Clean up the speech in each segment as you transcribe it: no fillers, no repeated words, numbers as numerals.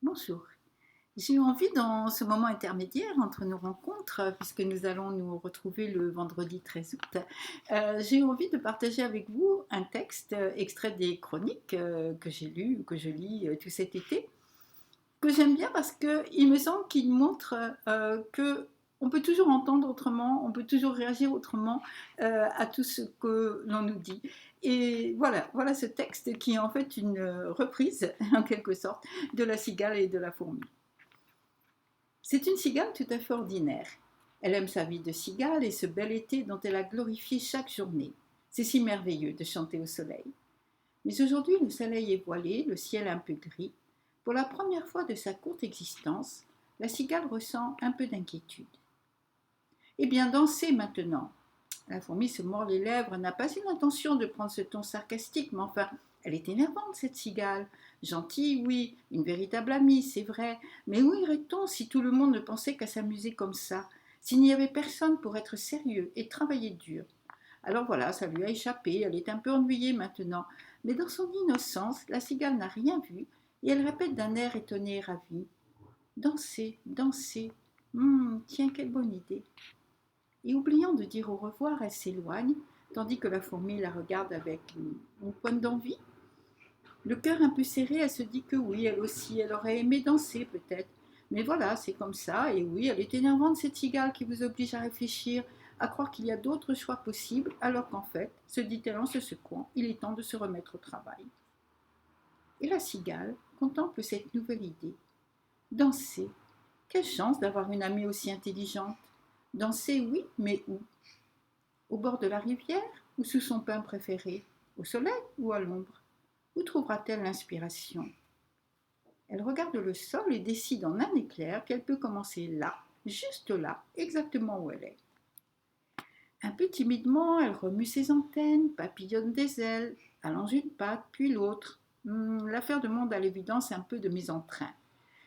Bonjour. J'ai eu envie dans ce moment intermédiaire entre nos rencontres, puisque nous allons nous retrouver le vendredi 13 août, j'ai eu envie de partager avec vous un texte extrait des chroniques que j'ai lues, que je lis tout cet été, que j'aime bien parce qu'il me semble qu'il montre que on peut toujours entendre autrement, on peut toujours réagir autrement à tout ce que l'on nous dit. Et voilà ce texte qui est en fait une reprise, en quelque sorte, de la cigale et de la fourmi. C'est une cigale tout à fait ordinaire. Elle aime sa vie de cigale et ce bel été dont elle a glorifié chaque journée. C'est si merveilleux de chanter au soleil. Mais aujourd'hui, le soleil est voilé, le ciel un peu gris. Pour la première fois de sa courte existence, la cigale ressent un peu d'inquiétude. Eh bien, dansez maintenant. La fourmi se mord les lèvres, n'a pas eu l'intention de prendre ce ton sarcastique, mais enfin, elle est énervante, cette cigale. Gentille, oui, une véritable amie, c'est vrai, mais où irait-on si tout le monde ne pensait qu'à s'amuser comme ça, s'il n'y avait personne pour être sérieux et travailler dur? Alors voilà, ça lui a échappé, elle est un peu ennuyée maintenant, mais dans son innocence, la cigale n'a rien vu, et elle répète d'un air étonné et ravi. Dansez, dansez. Tiens, quelle bonne idée. Et oubliant de dire au revoir, elle s'éloigne, tandis que la fourmi la regarde avec une pointe d'envie. Le cœur un peu serré, elle se dit que oui, elle aussi, elle aurait aimé danser peut-être. Mais voilà, c'est comme ça, et oui, elle est énervante cette cigale qui vous oblige à réfléchir, à croire qu'il y a d'autres choix possibles, alors qu'en fait, se dit-elle en se secouant, il est temps de se remettre au travail. Et la cigale contemple cette nouvelle idée. Danser, quelle chance d'avoir une amie aussi intelligente. Danser, oui, mais où? Au bord de la rivière ou sous son pin préféré? Au soleil ou à l'ombre? Où trouvera-t-elle l'inspiration? Elle regarde le sol et décide en un éclair qu'elle peut commencer là, juste là, exactement où elle est. Un peu timidement, elle remue ses antennes, papillonne des ailes, allonge une patte, puis l'autre. L'affaire demande à l'évidence un peu de mise en train.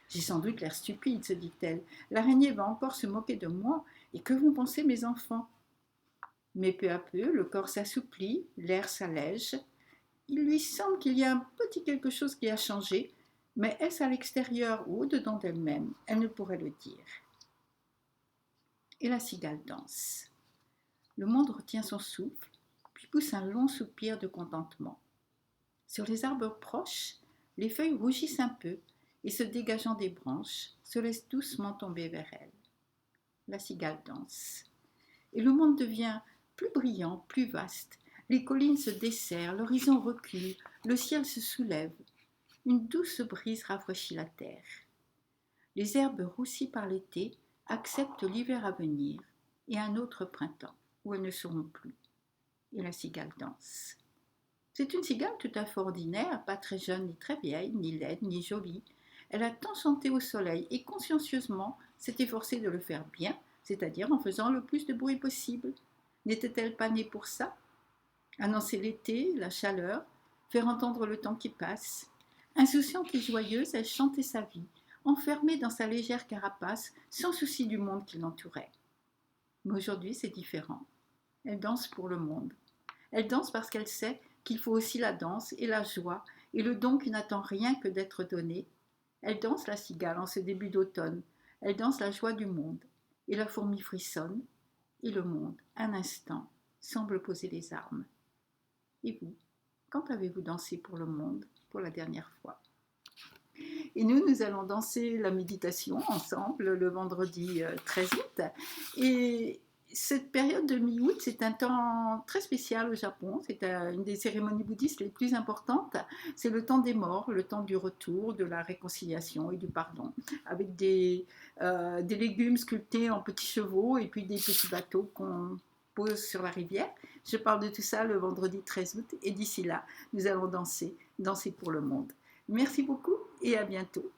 J'ai sans doute l'air stupide, se dit-elle. L'araignée va encore se moquer de moi, et que vont penser mes enfants? Mais peu à peu, le corps s'assouplit, l'air s'allège. Il lui semble qu'il y a un petit quelque chose qui a changé, mais est-ce à l'extérieur ou au-dedans d'elle-même? Elle ne pourrait le dire. Et la cigale danse. Le monde retient son souffle, puis pousse un long soupir de contentement. Sur les arbres proches, les feuilles rougissent un peu et, se dégageant des branches, se laissent doucement tomber vers elle. La cigale danse. Et le monde devient plus brillant, plus vaste. Les collines se desserrent, l'horizon recule, le ciel se soulève. Une douce brise rafraîchit la terre. Les herbes roussies par l'été acceptent l'hiver à venir et un autre printemps où elles ne seront plus. Et la cigale danse. C'est une cigale tout à fait ordinaire, pas très jeune ni très vieille, ni laide ni jolie. Elle a tant chanté au soleil et consciencieusement s'est efforcée de le faire bien, c'est-à-dire en faisant le plus de bruit possible. N'était-elle pas née pour ça? Annoncer l'été, la chaleur, faire entendre le temps qui passe. Insouciante et joyeuse, elle chantait sa vie, enfermée dans sa légère carapace, sans souci du monde qui l'entourait. Mais aujourd'hui, c'est différent. Elle danse pour le monde. Elle danse parce qu'elle sait qu'il faut aussi la danse et la joie et le don qui n'attend rien que d'être donné. Elle danse la cigale en ce début d'automne. Elle danse la joie du monde. Et la fourmi frissonne. Et le monde, un instant, semble poser les armes. Et vous, quand avez-vous dansé pour le monde pour la dernière fois? Et nous allons danser la méditation ensemble le vendredi 13 août. Et cette période de mi-août, c'est un temps très spécial au Japon. C'est une des cérémonies bouddhistes les plus importantes. C'est le temps des morts, le temps du retour, de la réconciliation et du pardon, avec des légumes sculptés en petits chevaux et puis des petits bateaux qu'on pose sur la rivière. Je parle de tout ça le vendredi 13 août et d'ici là, nous allons danser pour le monde. Merci beaucoup et à bientôt.